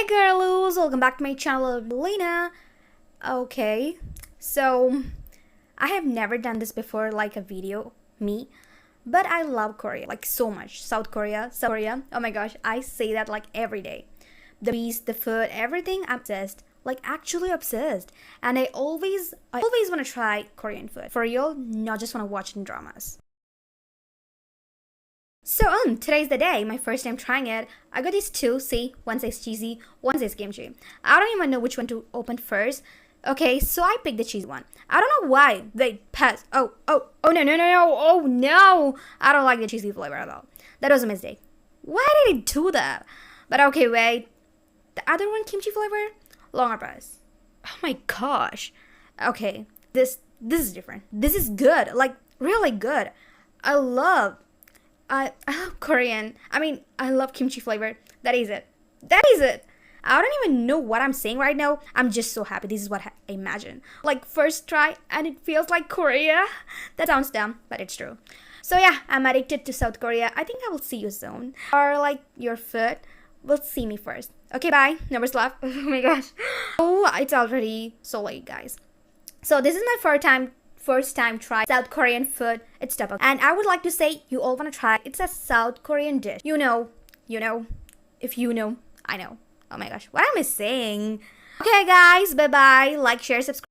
girlos, welcome back to my channel, Lena. Okay, so I have never done this before, like a video, but I love Korea, like so much. South Korea, oh my gosh, I say that like every day. The beast, the food, everything, I'm obsessed, like actually obsessed. And I always want to try Korean food, for real, not just want to watch in dramas. So today's the day, my first time trying it. I got these two, see, one says cheesy, one says kimchi. I don't even know which one to open first. Okay, so I picked the cheesy one. I don't know why. Wait, pass. Oh no. I don't like the cheesy flavor at all. That was a mistake. Why did it do that? But okay, wait. The other one, kimchi flavor? Longer pass. Oh my gosh. Okay, this is different. This is good, like really good. I love Korean. I love kimchi flavor. That is it. I don't even know what I'm saying right now. I'm just so happy. This is what I imagine. Like first try and it feels like Korea. That sounds dumb, but it's true. So yeah, I'm addicted to South Korea. I think I will see you soon. Or like your food will see me first. Okay, bye. Never slap. Oh my gosh. Oh, it's already so late, guys. So this is my first time try South Korean food. It's tteokbokki. And I would like to say you all want to try. It's a South Korean dish. You know. If you know, I know. Oh my gosh, what am I saying? Okay guys, bye bye. Like, share, subscribe.